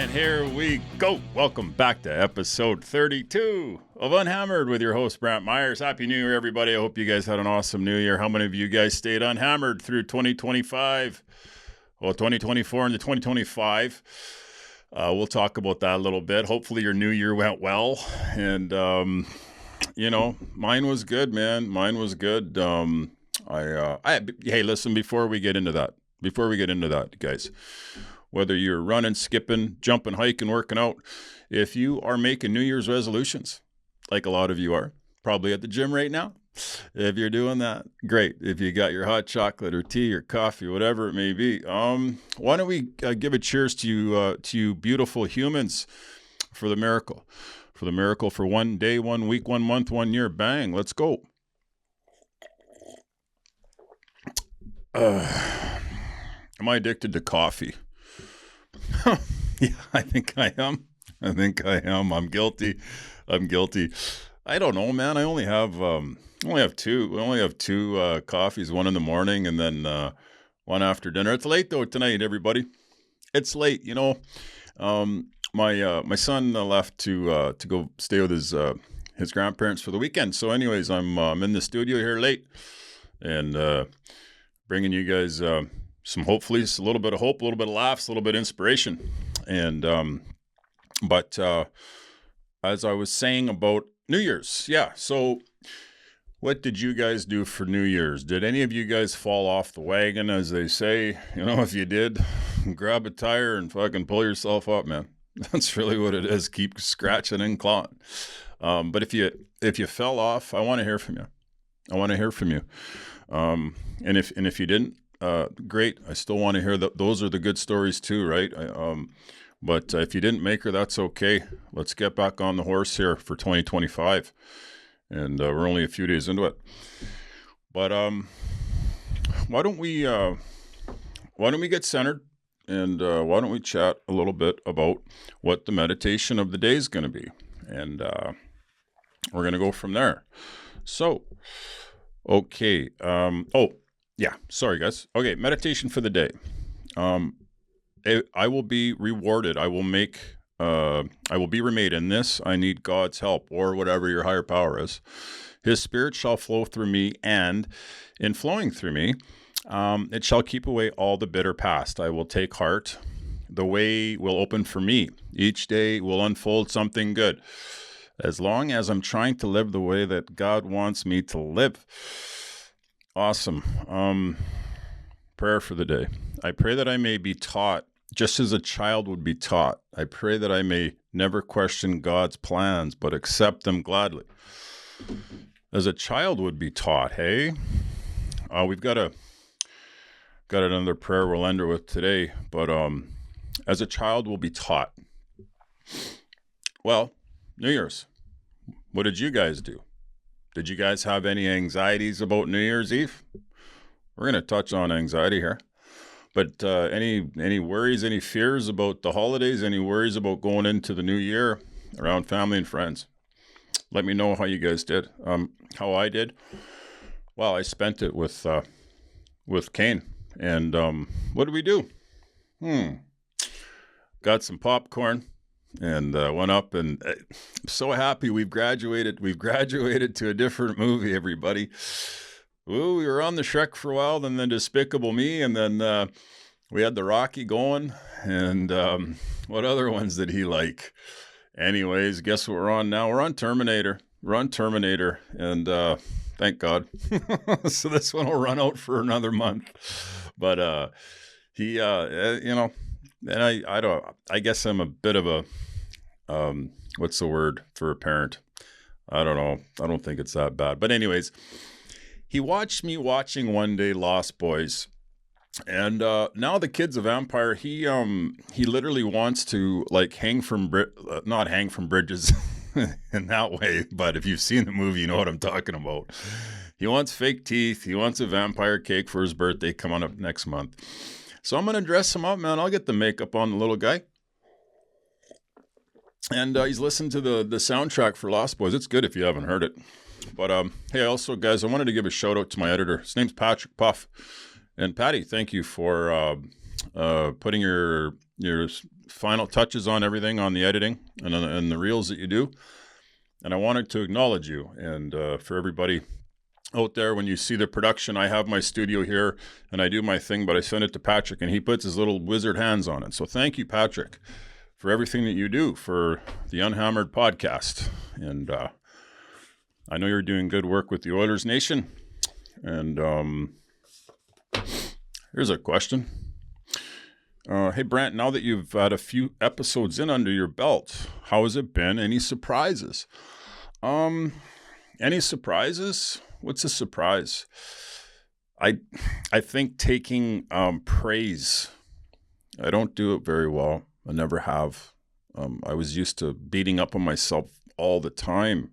And here we go. Welcome back to episode 32 of UnHammered with your host, Brantt Myhres. Happy New Year, everybody. I hope you guys had an awesome New Year. How many of you guys stayed unhammered through 2025? Well, 2024 into 2025. We'll talk about that a little bit. Hopefully your New Year went well. And, mine was good, man. Mine was good. Hey, listen, before we get into that, guys, whether you're running, skipping, jumping, hiking, working out, if you are making New Year's resolutions, like a lot of you are, probably at the gym right now, if you're doing that, great. If you got your hot chocolate or tea or coffee, whatever it may be, why don't we give a cheers to you beautiful humans for the miracle, for 1 day, 1 week, 1 month, 1 year. Bang, let's go. Am I addicted to coffee? Yeah, I think I am. I'm guilty. I don't know, man. I only have two. We only have two coffees, one in the morning and then one after dinner. It's late though tonight, everybody. It's late, My son left to go stay with his grandparents for the weekend. So anyways, I'm in the studio here late and bringing you guys hopefully a little bit of hope, a little bit of laughs, a little bit of inspiration. And but as I was saying about New Year's, yeah. So what did you guys do for New Year's? Did any of you guys fall off the wagon, as they say? If you did, grab a tire and fucking pull yourself up, man. That's really what it is. Keep scratching and clawing. But if you fell off, I want to hear from you. And if you didn't, great. I still want to hear that. Those are the good stories too, right? But if you didn't make her, that's okay. Let's get back on the horse here for 2025. And we're only a few days into it. But why don't we get centered and why don't we chat a little bit about what the meditation of the day is going to be, and we're going to go from there. So, okay. Yeah, sorry guys. Okay, meditation for the day. I will be rewarded. I will be remade in this. I need God's help, or whatever your higher power is. His spirit shall flow through me, and in flowing through me, it shall keep away all the bitter past. I will take heart. The way will open for me. Each day will unfold something good. As long as I'm trying to live the way that God wants me to live. Awesome. Prayer for the day. I pray that I may be taught just as a child would be taught. I pray that I may never question God's plans, but accept them gladly. As a child would be taught, hey? We've got another prayer we'll end with today, but as a child will be taught. Well, New Year's. What did you guys do? Did you guys have any anxieties about New Year's Eve? We're going to touch on anxiety here. But any worries, any fears about the holidays, any worries about going into the new year around family and friends? Let me know how you guys did. How I did? Well, I spent it with Kane. And what did we do? Got some popcorn. And went up, and I'm so happy we've graduated to a different movie, everybody. Ooh, we were on the Shrek for a while, then the Despicable Me, and then we had the Rocky going, and what other ones did he like? Anyways, guess what we're on now? We're on Terminator. And thank God. So this one will run out for another month. But he, and I guess I'm a bit of a, what's the word for a parent? I don't know. I don't think it's that bad. But anyways, he watched me watching one day Lost Boys. And now the kid's a vampire. He literally wants to like not hang from bridges in that way. But if you've seen the movie, you know what I'm talking about. He wants fake teeth. He wants a vampire cake for his birthday coming up next month. So I'm going to dress him up, man. I'll get the makeup on the little guy. And he's listened to the soundtrack for Lost Boys. It's good if you haven't heard it. But hey, also, guys, I wanted to give a shout out to my editor. His name's Patrick Puff. And Patty, thank you for putting your your final touches on everything, on the editing and the reels that you do. And I wanted to acknowledge you. And for everybody out there, when you see the production, I have my studio here and I do my thing, but I send it to Patrick and he puts his little wizard hands on it. So thank you, Patrick, for everything that you do for the UnHammered podcast. And I know you're doing good work with the Oilers Nation. And here's a question. Hey, Brantt, now that you've had a few episodes in under your belt, how has it been? Any surprises? Any surprises? What's a surprise? I think taking praise. I don't do it very well. I never have. I was used to beating up on myself all the time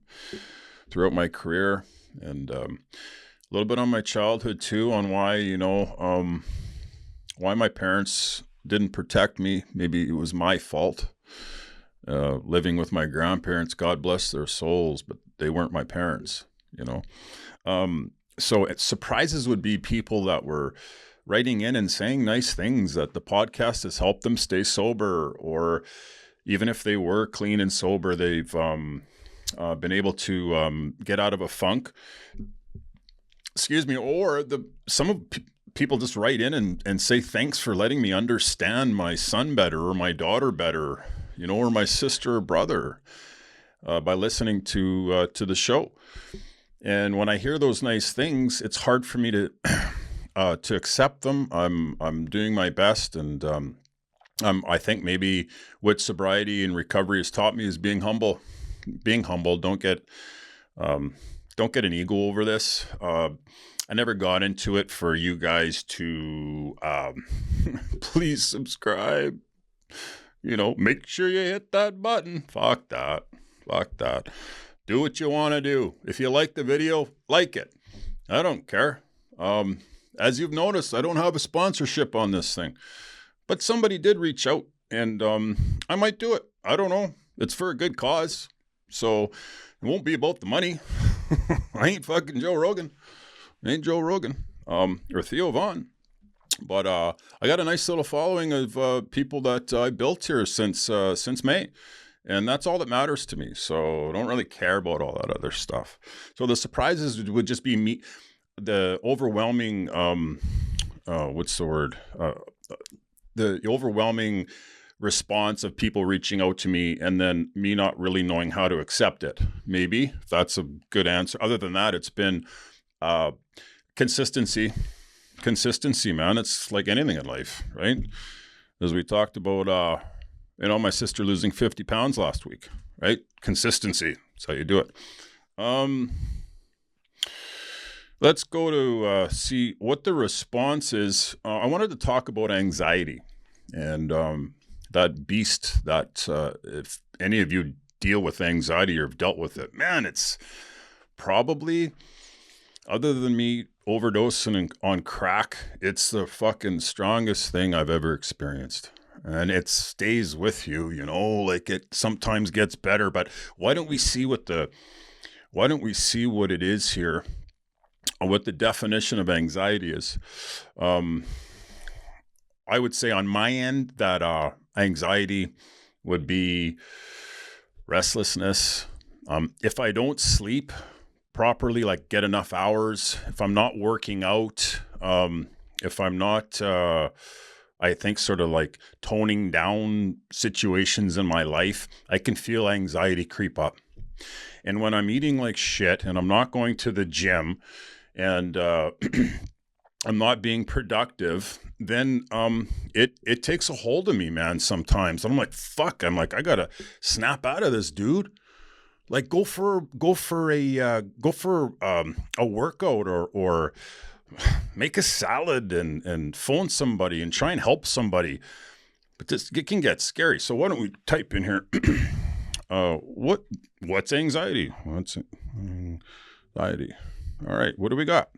throughout my career, and a little bit on my childhood too, on why my parents didn't protect me. Maybe it was my fault. Living with my grandparents, God bless their souls, but they weren't my parents, So surprises would be people that were writing in and saying nice things, that the podcast has helped them stay sober, or even if they were clean and sober, they've been able to get out of a funk. Excuse me. Or people just write in and say, thanks for letting me understand my son better or my daughter better, or my sister or brother by listening to the show. And when I hear those nice things, it's hard for me to accept them. I'm doing my best, and I think maybe what sobriety and recovery has taught me is being humble. Being humble. Don't get an ego over this. I never got into it for you guys to please subscribe. Make sure you hit that button. Fuck that. Do what you want to do. If you like the video, like it. I don't care. As you've noticed, I don't have a sponsorship on this thing. But somebody did reach out, and I might do it. I don't know. It's for a good cause. So it won't be about the money. I ain't fucking Joe Rogan. I ain't Joe Rogan. Or Theo Vaughn. But I got a nice little following of people that I built here since May. And that's all that matters to me. So I don't really care about all that other stuff. So the surprises would just be me, the overwhelming, the overwhelming response of people reaching out to me, and then me not really knowing how to accept it. Maybe that's a good answer. Other than that, it's been consistency, man. It's like anything in life, right? As we talked about, my sister losing 50 pounds last week, right? Consistency. That's how you do it. Let's go to see what the response is. I wanted to talk about anxiety and that beast that if any of you deal with anxiety or have dealt with it, man, it's probably, other than me overdosing on crack, it's the fucking strongest thing I've ever experienced. And it stays with you, like it sometimes gets better. But why don't we see what it is here, what the definition of anxiety is? I would say on my end that anxiety would be restlessness. If I don't sleep properly, like get enough hours, if I'm not working out, if I'm not, I think sort of like toning down situations in my life, I can feel anxiety creep up. And when I'm eating like shit and I'm not going to the gym and I'm not being productive, then it takes a hold of me, man, sometimes. I'm like, fuck, I gotta snap out of this, dude. Like go for a workout or make a salad and phone somebody and try and help somebody. But it can get scary. So why don't we type in here, what's anxiety? What's anxiety? All right, what do we got?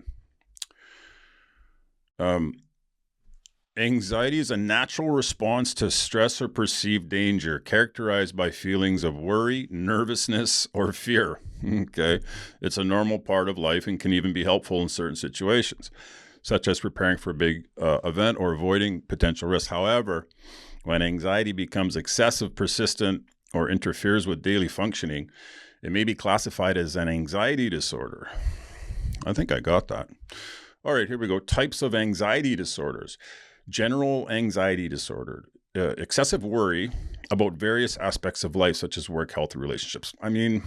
Anxiety is a natural response to stress or perceived danger, characterized by feelings of worry, nervousness, or fear. Okay. It's a normal part of life and can even be helpful in certain situations, such as preparing for a big event or avoiding potential risk. However, When anxiety becomes excessive, persistent, or interferes with daily functioning, it may be classified as an anxiety disorder. I think I got that. All right, here we go. Types of anxiety disorders. General anxiety disorder. Excessive worry about various aspects of life, such as work, health, and relationships. I mean,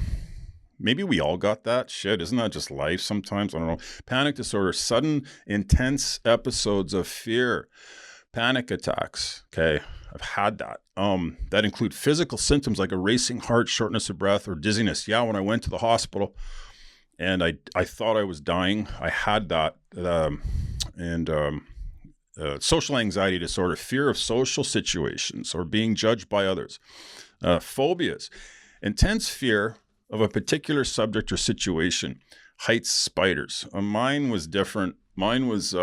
maybe we all got that. Shit, isn't that just life sometimes? I don't know. Panic disorder. Sudden, intense episodes of fear. Panic attacks. Okay, I've had that. That include physical symptoms like a racing heart, shortness of breath, or dizziness. Yeah, when I went to the hospital and I thought I was dying, I had that. Social anxiety disorder, fear of social situations or being judged by others. Phobias, intense fear of a particular subject or situation. Heights, spiders. Mine was different. Mine was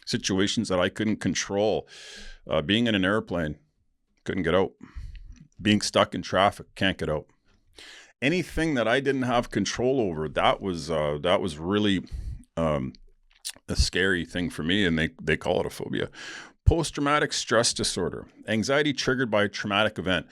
situations that I couldn't control. Being in an airplane, couldn't get out. Being stuck in traffic, can't get out. Anything that I didn't have control over, that was really a scary thing for me, and they call it a phobia. Post-traumatic stress disorder, anxiety triggered by a traumatic event.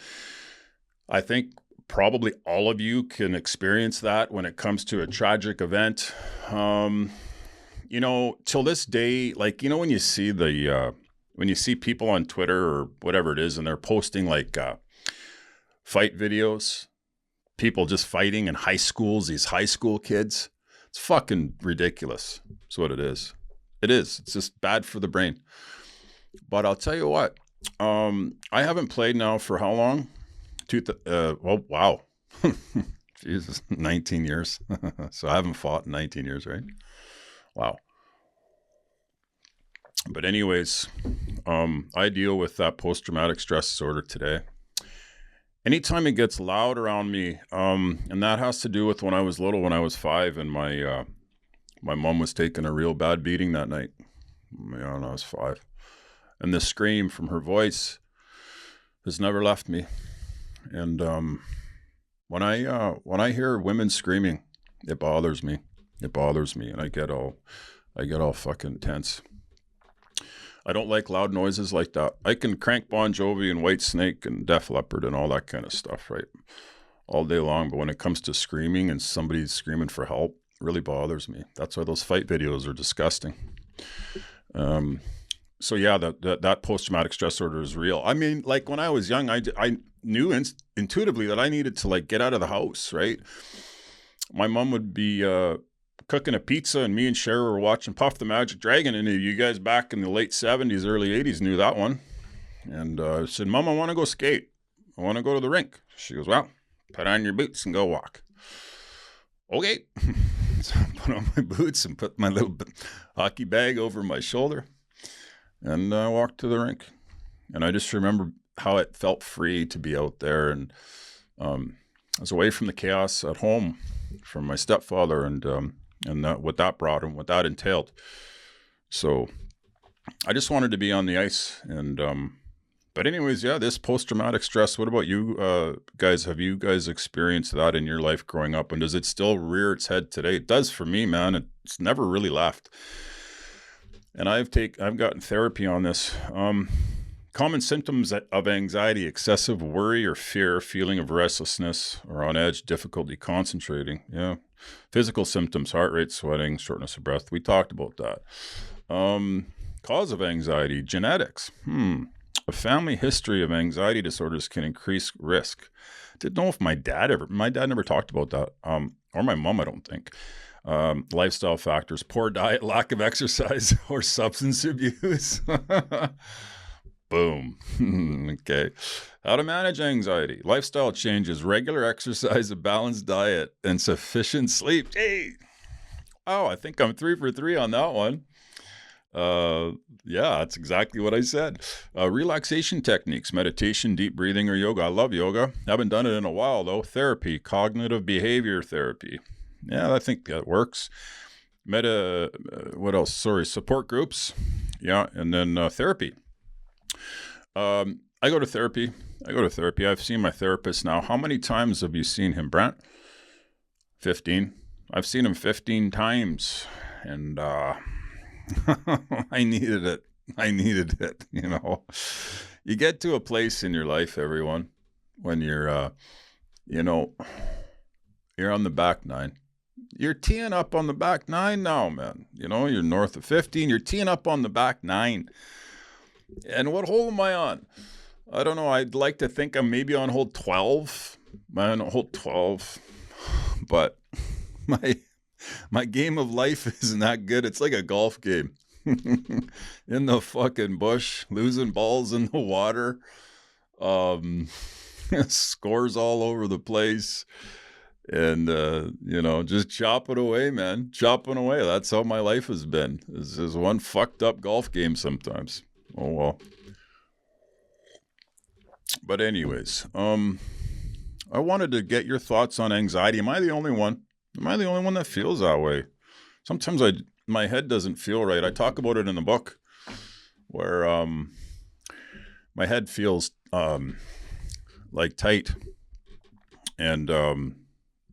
I think probably all of you can experience that when it comes to a tragic event. Till this day, like, when you see when you see people on Twitter or whatever it is, and they're posting like fight videos, people just fighting in high schools, these high school kids. It's fucking ridiculous. That's what it is. It is. It's just bad for the brain. But I'll tell you what, I haven't played now for how long? Wow. Jesus, 19 years. So I haven't fought in 19 years, right? Wow. But anyways, I deal with that post-traumatic stress disorder today. Anytime it gets loud around me, and that has to do with when I was little, when I was 5, and my mom was taking a real bad beating that night. When I was 5. And the scream from her voice has never left me. And when I hear women screaming, it bothers me. It bothers me, and I get all fucking tense. I don't like loud noises like that. I can crank Bon Jovi and Whitesnake and Def Leppard and all that kind of stuff, right, all day long. But when it comes to screaming and somebody's screaming for help, it really bothers me. That's why those fight videos are disgusting. So yeah, that post-traumatic stress disorder is real. I mean, like when I was young, I knew intuitively that I needed to like get out of the house, right? My mom would be cooking a pizza, and me and Cher were watching Puff the Magic Dragon. And you guys back in the late 70s, early 80s knew that one. And I said, Mom, I want to go skate. I want to go to the rink. She goes, well, put on your boots and go walk. Okay. So I put on my boots and put my little hockey bag over my shoulder and walked to the rink. And I just remember how it felt free to be out there. And I was away from the chaos at home from my stepfather and what that brought and what that entailed. So I just wanted to be on the ice. And but anyways, yeah, this post-traumatic stress, what about you guys? Have you guys experienced that in your life growing up? And does it still rear its head today? It does for me, man. It's never really left. And I've gotten therapy on this. Common symptoms of anxiety: excessive worry or fear, feeling of restlessness or on edge, difficulty concentrating. Yeah. Physical symptoms: heart rate, sweating, shortness of breath. We talked about that. Cause of anxiety: genetics. A family history of anxiety disorders can increase risk. Didn't know if my dad never talked about that. Or my mom, I don't think. Lifestyle factors: poor diet, lack of exercise, or substance abuse. Boom. Okay. How to manage anxiety: lifestyle changes, regular exercise, a balanced diet, and sufficient sleep. Hey. Oh, I think I'm 3 for 3 on that one. Yeah, that's exactly what I said. Relaxation techniques: meditation, deep breathing, or yoga. I love yoga. Haven't done it in a while though. Therapy: cognitive behavior therapy. Yeah, I think that works. What else? Support groups. Yeah, and then therapy. I go to therapy. I've seen my therapist now. How many times have you seen him, Brantt? 15. I've seen him 15 times. And I needed it. You get to a place in your life, everyone, when you're, you're on the back nine. You're teeing up on the back nine now, man. You're north of 50 and you're teeing up on the back nine. And what hole am I on? I don't know. I'd like to think I'm maybe on hole 12. Man, hole 12. But my game of life isn't that good. It's like a golf game. In the fucking bush, losing balls in the water. Scores all over the place. And, just chopping away, man. Chopping away. That's how my life has been. This is one fucked up golf game sometimes. Oh, well. But anyways, I wanted to get your thoughts on anxiety. Am I the only one? Am I the only one that feels that way? Sometimes my head doesn't feel right. I talk about it in the book where my head feels like tight and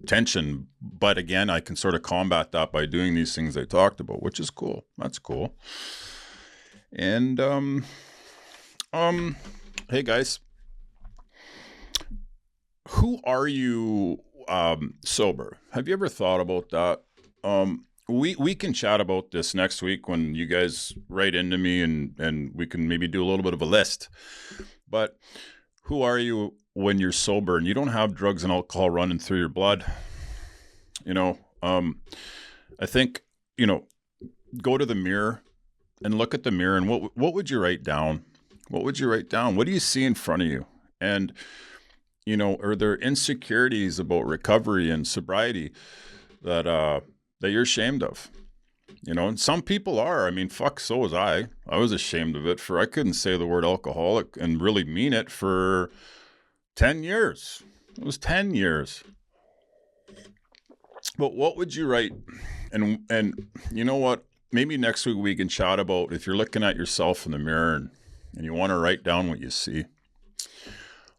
tension. But again, I can sort of combat that by doing these things I talked about, which is cool. That's cool. And hey guys, who are you sober? Have you ever thought about that? We can chat about this next week when you guys write into me and we can maybe do a little bit of a list. But who are you when you're sober and you don't have drugs and alcohol running through your blood? I think, go to the mirror and look at the mirror and what would you write down? What would you write down? What do you see in front of you? And, are there insecurities about recovery and sobriety that you're ashamed of? And some people are. I mean, fuck, so was I. I was ashamed of it I couldn't say the word alcoholic and really mean it for 10 years. It was 10 years. But what would you write? And you know what? Maybe next week we can chat about if you're looking at yourself in the mirror and you want to write down what you see.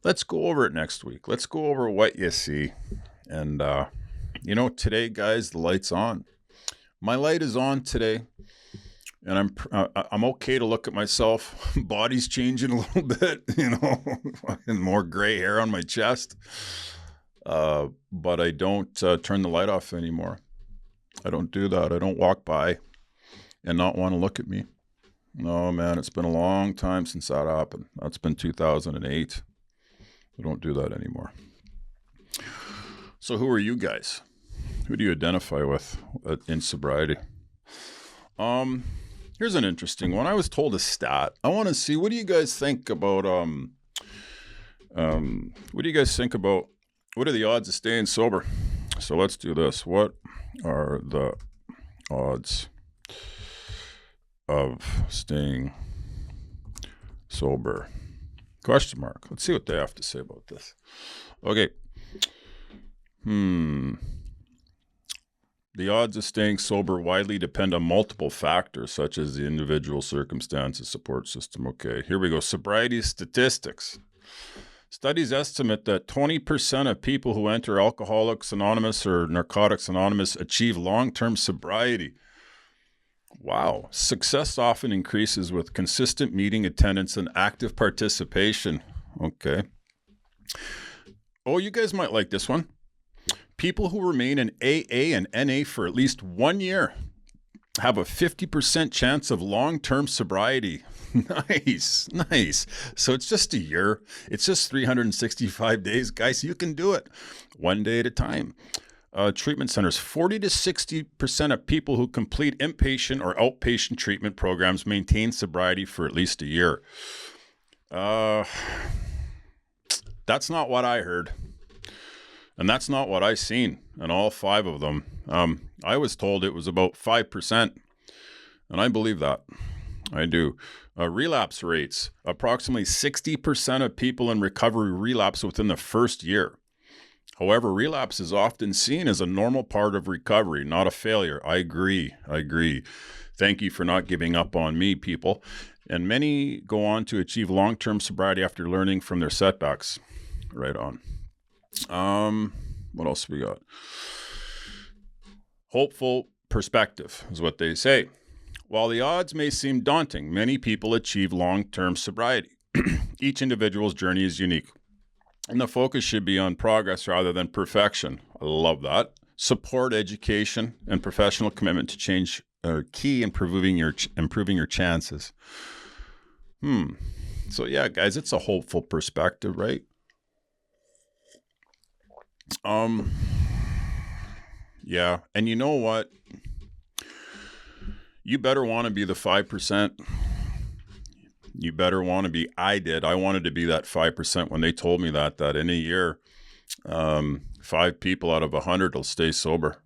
Let's go over it next week. Let's go over what you see. And, today, guys, the light's on. My light is on today. And I'm okay to look at myself. Body's changing a little bit, and more gray hair on my chest. But I don't turn the light off anymore. I don't do that. I don't walk by and not want to look at me. No, man, it's been a long time since that happened. That's been 2008. I don't do that anymore. So who are you guys? Who do you identify with in sobriety? Here's an interesting one. I was told a stat. I want to see, what do you guys think about, what are the odds of staying sober? So let's do this. What are the odds of staying sober? Question mark. Let's see what they have to say about this. Okay. The odds of staying sober widely depend on multiple factors, such as the individual circumstances, support system. Okay, here we go. Sobriety statistics. Studies estimate that 20% of people who enter Alcoholics Anonymous or Narcotics Anonymous achieve long-term sobriety. Wow. Success often increases with consistent meeting attendance and active participation. Okay. Oh, you guys might like this one. People who remain in AA and NA for at least 1 year have a 50% chance of long-term sobriety. Nice. So it's just a year. It's just 365 days. Guys, you can do it one day at a time. Treatment centers, 40 to 60% of people who complete inpatient or outpatient treatment programs maintain sobriety for at least a year. That's not what I heard. And that's not what I seen in all 5 of them. I was told it was about 5%. And I believe that. I do. Relapse rates. Approximately 60% of people in recovery relapse within the first year. However, relapse is often seen as a normal part of recovery, not a failure. I agree. Thank you for not giving up on me, people. And many go on to achieve long-term sobriety after learning from their setbacks. Right on. What else we got? Hopeful perspective is what they say. While the odds may seem daunting, many people achieve long-term sobriety. Each individual's journey is unique, and the focus should be on progress rather than perfection. I love that. Support, education, and professional commitment to change are key in improving your chances. So yeah, guys, it's a hopeful perspective, right? Yeah, and you know what? You better want to be the 5%. You better want to be. I wanted to be that 5% when they told me that in a year, 5 people out of 100 will stay sober,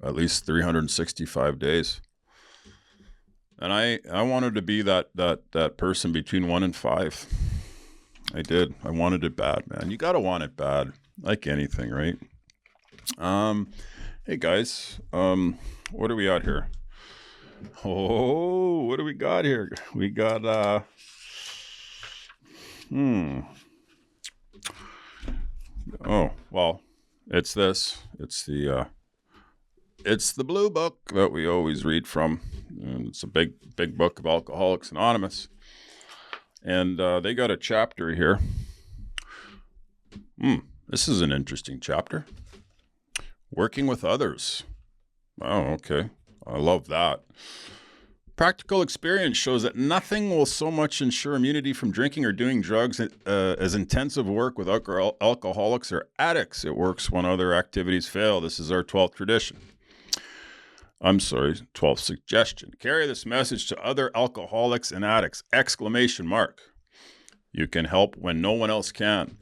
at least 365 days. And I wanted to be that person between 1 and 5. I did. I wanted it bad, man. You got to want it bad, like anything, right? Hey guys, what do we got here? Oh, what do we got here? We got, oh, well, it's this. It's the blue book that we always read from. And it's a big book of Alcoholics Anonymous. And they got a chapter here. This is an interesting chapter. Working with others. Oh, okay. I love that. Practical experience shows that nothing will so much ensure immunity from drinking or doing drugs as intensive work with alcoholics or addicts. It works when other activities fail. This is our 12th tradition. 12th suggestion. Carry this message to other alcoholics and addicts! ! You can help when no one else can.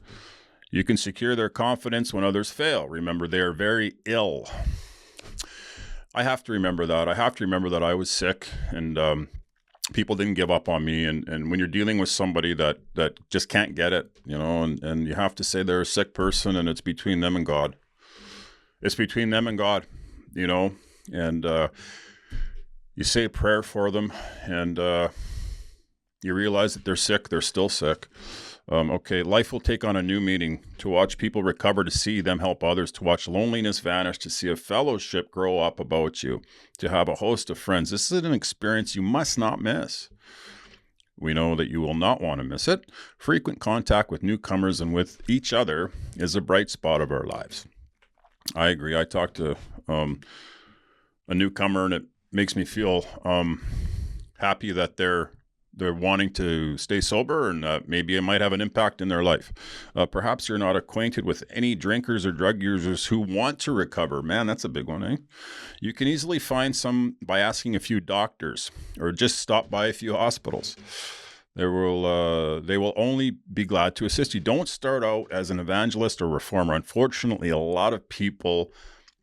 You can secure their confidence when others fail. Remember, they are very ill. I have to remember that. I have to remember that I was sick and people didn't give up on me. And when you're dealing with somebody that just can't get it, and you have to say they're a sick person and it's between them and God. It's between them and God, and you say a prayer for them and you realize that they're sick. They're still sick. Okay, life will take on a new meaning. To watch people recover, to see them help others, to watch loneliness vanish, to see a fellowship grow up about you, to have a host of friends. This is an experience you must not miss. We know that you will not want to miss it. Frequent contact with newcomers and with each other is a bright spot of our lives. I agree. I talked to a newcomer and it makes me feel happy that they're wanting to stay sober and maybe it might have an impact in their life. Perhaps you're not acquainted with any drinkers or drug users who want to recover. Man, that's a big one, eh? You can easily find some by asking a few doctors or just stop by a few hospitals. They will only be glad to assist you. Don't start out as an evangelist or reformer. Unfortunately, a lot of people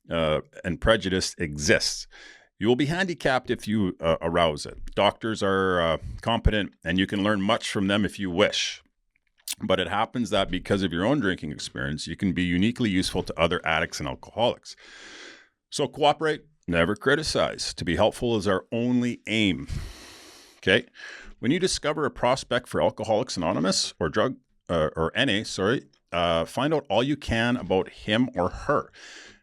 and prejudice exists. You will be handicapped if you arouse it. Doctors are competent, and you can learn much from them if you wish. But it happens that because of your own drinking experience, you can be uniquely useful to other addicts and alcoholics. So cooperate, never criticize. To be helpful is our only aim. Okay? When you discover a prospect for Alcoholics Anonymous or NA, find out all you can about him or her.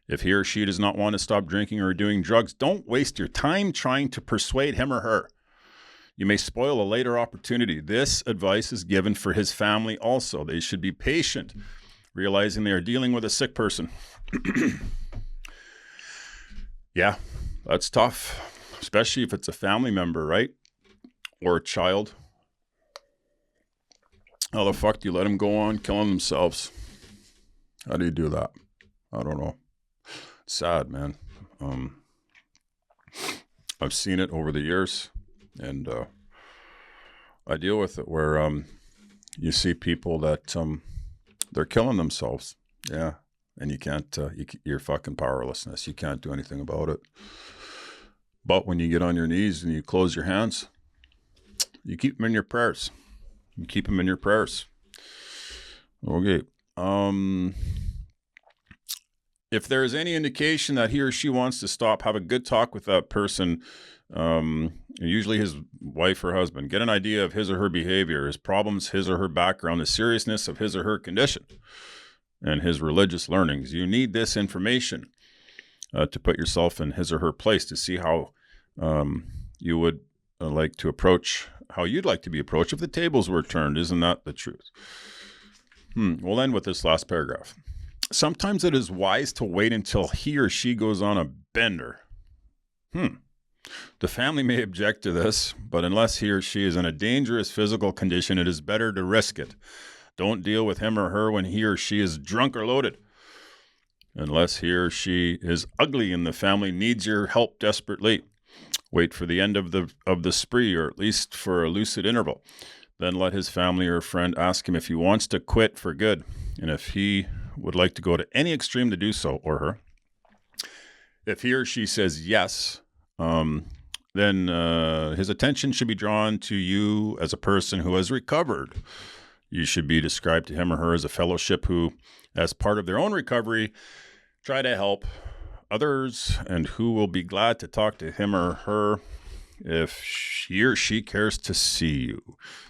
If he or she does not want to stop drinking or doing drugs, don't waste your time trying to persuade him or her. You may spoil a later opportunity. This advice is given for his family also. They should be patient, realizing they are dealing with a sick person. Yeah, that's tough, especially if it's a family member, right? Or a child. How the fuck do you let them go on killing themselves? How do you do that? I don't know. Sad, man. I've seen it over the years, and I deal with it where you see people that they're killing themselves. Yeah, and you can't. You're fucking powerlessness. You can't do anything about it. But when you get on your knees and you close your hands, you keep them in your prayers. You keep them in your prayers. Okay. If there is any indication that he or she wants to stop, have a good talk with that person, usually his wife or husband. Get an idea of his or her behavior, his problems, his or her background, the seriousness of his or her condition, and his religious learnings. You need this information to put yourself in his or her place to see how you would like to approach how you'd like to be approached if the tables were turned. Isn't that the truth? We'll end with this last paragraph. Sometimes it is wise to wait until he or she goes on a bender. The family may object to this, but unless he or she is in a dangerous physical condition, it is better to risk it. Don't deal with him or her when he or she is drunk or loaded. Unless he or she is ugly and the family needs your help desperately. Wait for the end of the spree, or at least for a lucid interval. Then let his family or friend ask him if he wants to quit for good, and if he would like to go to any extreme to do so, or her. If he or she says yes, then his attention should be drawn to you as a person who has recovered. You should be described to him or her as a fellowship who, as part of their own recovery, try to help others, and who will be glad to talk to him or her if he or she cares to see you.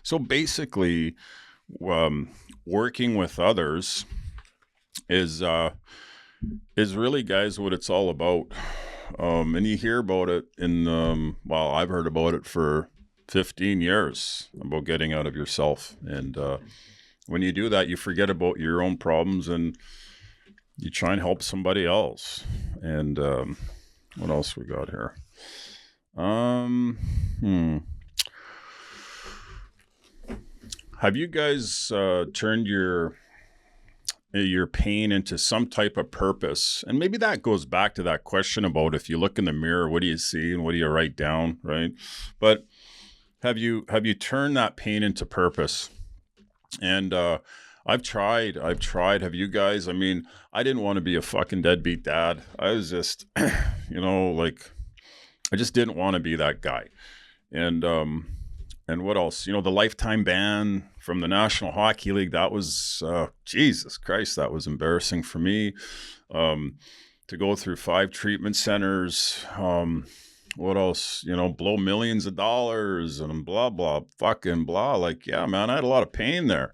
So basically, working with others is really, guys, what it's all about. And you hear about it I've heard about it for 15 years, about getting out of yourself. And when you do that, you forget about your own problems and you try and help somebody else. And what else we got here? Have you guys turned your pain into some type of purpose? And maybe that goes back to that question about if you look in the mirror, what do you see and what do you write down, right? But have you turned that pain into purpose? And I've tried. Have you guys? I mean, I didn't want to be a fucking deadbeat dad. I was just, I just didn't want to be that guy. And what else? The lifetime ban from the National Hockey League, that was, Jesus Christ, that was embarrassing for me. To go through 5 treatment centers, what else? Blow millions of dollars and blah, blah, fucking blah. Yeah, man, I had a lot of pain there.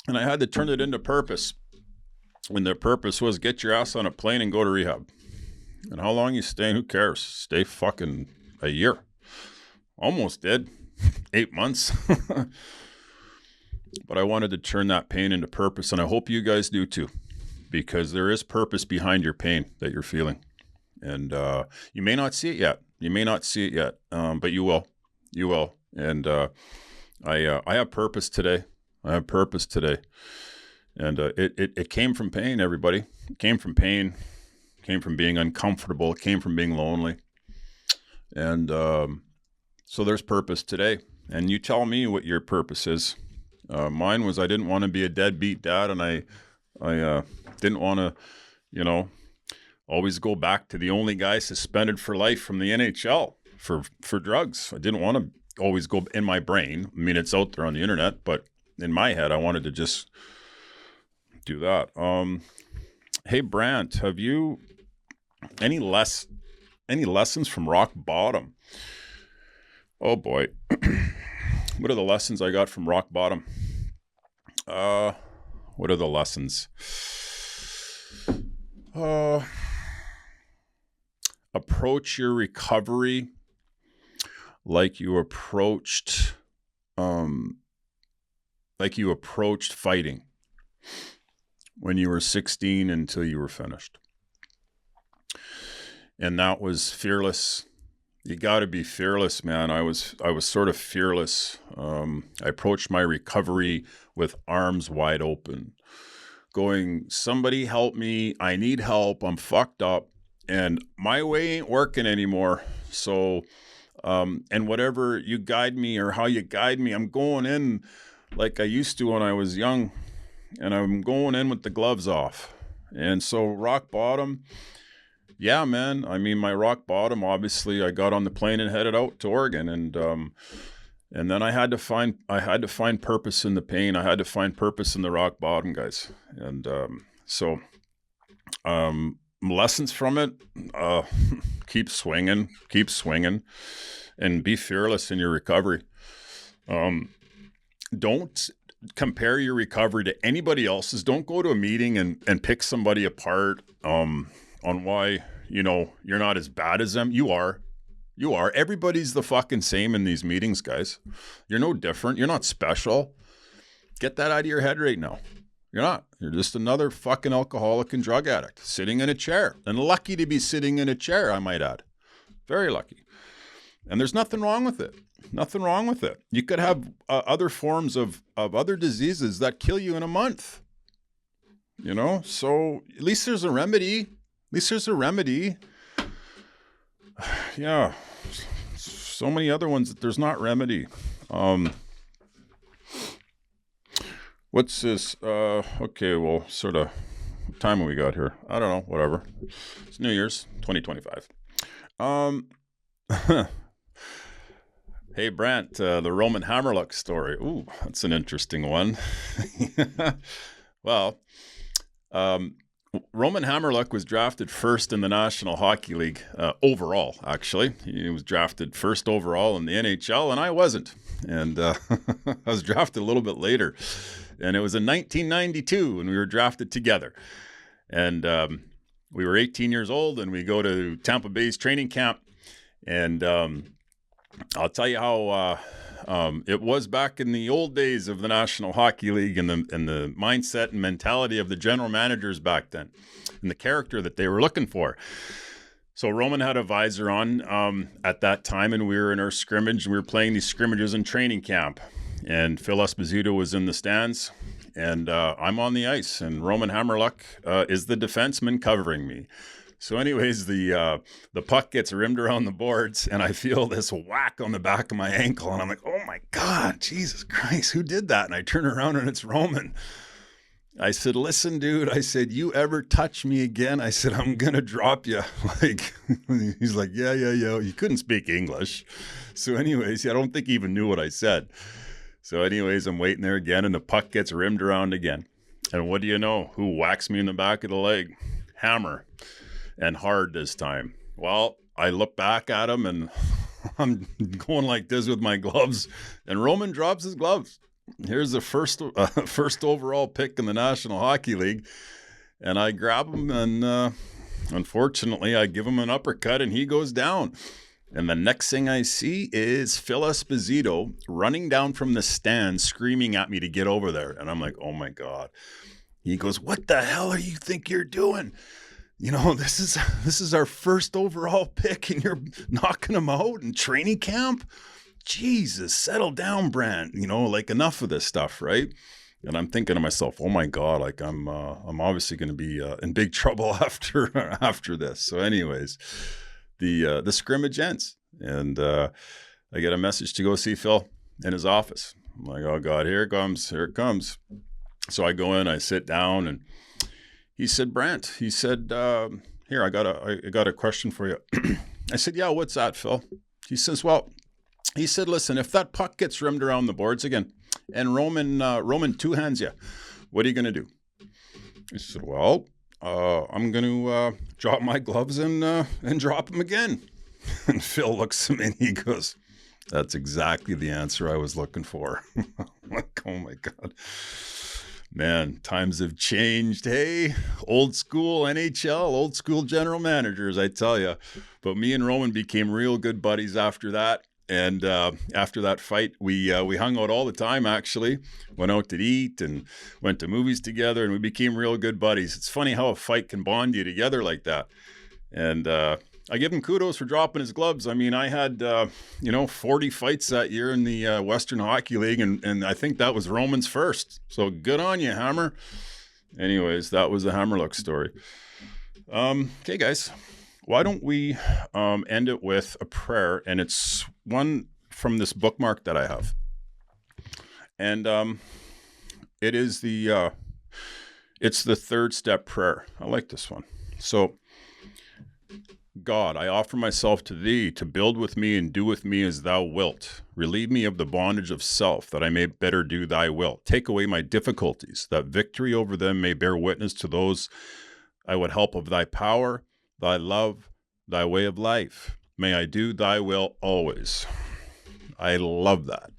And I had to turn it into purpose. When their purpose was get your ass on a plane and go to rehab. And how long you staying, who cares? Stay fucking a year. Almost did. 8 months. But I wanted to turn that pain into purpose, and I hope you guys do too. Because there is purpose behind your pain that you're feeling. And you may not see it yet. But you will. You will. And I have purpose today. And it came from pain, everybody. It came from pain. It came from being uncomfortable. It came from being lonely. And so there's purpose today. And you tell me what your purpose is. Mine was I didn't want to be a deadbeat dad, and I didn't want to, always go back to the only guy suspended for life from the NHL for drugs. I didn't want to always go in my brain. I mean, it's out there on the internet, but in my head, I wanted to just do that. Hey, Brantt, have you any lessons from rock bottom? Oh boy. What are the lessons I got from rock bottom? What are the lessons? Approach your recovery like you approached fighting when you were 16 until you were finished. And that was fearless. You got to be fearless, man. I was sort of fearless. I approached my recovery with arms wide open, going, somebody help me. I need help. I'm fucked up. And my way ain't working anymore. So, and whatever you guide me or how you guide me, I'm going in like I used to when I was young. And I'm going in with the gloves off. And so rock bottom, yeah, man. I mean, my rock bottom, obviously, I got on the plane and headed out to Oregon. And then I had to find purpose in the pain. I had to find purpose in the rock bottom, guys. And so lessons from it, keep swinging, and be fearless in your recovery. Don't compare your recovery to anybody else's. Don't go to a meeting and pick somebody apart on why, you're not as bad as them. You are. You are. Everybody's the fucking same in these meetings, guys. You're no different. You're not special. Get that out of your head right now. You're not. You're just another fucking alcoholic and drug addict sitting in a chair. And lucky to be sitting in a chair, I might add. Very lucky. And there's nothing wrong with it. Nothing wrong with it. You could have other forms of other diseases that kill you in a month. You know? So at least there's a remedy. At least there's a remedy. Yeah. So many other ones that there's not remedy. What's this? Okay, well, sort of, what time have we got here? I don't know, whatever. It's New Year's, 2025. Hey, Brantt, the Roman Hammerluck story. Ooh, that's an interesting one. Well, Roman Hammerluck was drafted first in the National Hockey League overall, actually. He was drafted first overall in the NHL, and I wasn't. And I was drafted a little bit later. And it was in 1992, and we were drafted together. And we were 18 years old, and we go to Tampa Bay's training camp. And I'll tell you how it was back in the old days of the National Hockey League and the mindset and mentality of the general managers back then and the character that they were looking for. So Roman had a visor on at that time, and we were in our scrimmage, and we were playing these scrimmages in training camp. And Phil Esposito was in the stands, and I'm on the ice, and Roman Hammerluck is the defenseman covering me. So anyways, the puck gets rimmed around the boards, and I feel this whack on the back of my ankle, and I'm like, oh my God, Jesus Christ, who did that? And I turn around, and it's Roman. I said, listen, dude, I said, you ever touch me again? I said, I'm going to drop you. Like, he's like, yeah. He couldn't speak English. So anyways, I don't think he even knew what I said. So anyways, I'm waiting there again, and the puck gets rimmed around again. And what do you know? Who whacks me in the back of the leg? Hammer. And hard this time. Well, I look back at him, and I'm going like this with my gloves, and Roman drops his gloves. Here's the first overall pick in the National Hockey League, and I grab him, and unfortunately, I give him an uppercut, and he goes down. And the next thing I see is Phil Esposito running down from the stand, screaming at me to get over there. And I'm like, oh my God. He goes, what the hell are you think you're doing? You know, this is our first overall pick, and you're knocking him out in training camp? Jesus, settle down, Brantt. You know, like, enough of this stuff, right? And I'm thinking to myself, oh my God, like I'm obviously going to be in big trouble after this. So anyways, the scrimmage ends, and I get a message to go see Phil in his office. I'm like, oh God, here it comes. So I go in, I sit down, and he said, Brantt, he said, here, I got a question for you. I said, yeah, what's that, Phil? He says, well, he said, listen, if that puck gets rimmed around the boards again and Roman two-hands you, what are you going to do? I said, well, I'm going to drop my gloves and drop them again. And Phil looks at me and he goes, that's exactly the answer I was looking for. I'm like, oh my God. Man, times have changed. Hey, old school NHL, old school general managers, I tell you. But me and Roman became real good buddies after that. And after that fight, we hung out all the time, actually. Went out to eat and went to movies together, and we became real good buddies. It's funny how a fight can bond you together like that. And I give him kudos for dropping his gloves. I mean, I had, 40 fights that year in the Western Hockey League, and I think that was Roman's first. So good on you, Hammer. Anyways, that was the Hammerluck story. Okay, guys. Why don't we end it with a prayer? And it's one from this bookmark that I have. And it is it's the third step prayer. I like this one. So, God, I offer myself to thee to build with me and do with me as thou wilt. Relieve me of the bondage of self, that I may better do thy will. Take away my difficulties, that victory over them may bear witness to those I would help of thy power, thy love, thy way of life. May I do thy will always. I love that.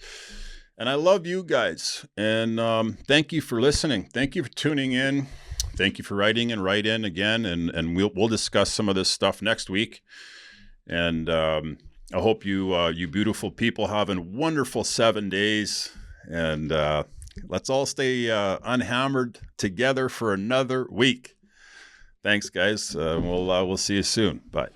And I love you guys. And thank you for listening. Thank you for tuning in. Thank you for writing and write in again. And we'll discuss some of this stuff next week. And I hope you beautiful people having wonderful 7 days, and let's all stay unhammered together for another week. Thanks, guys. We'll see you soon. Bye.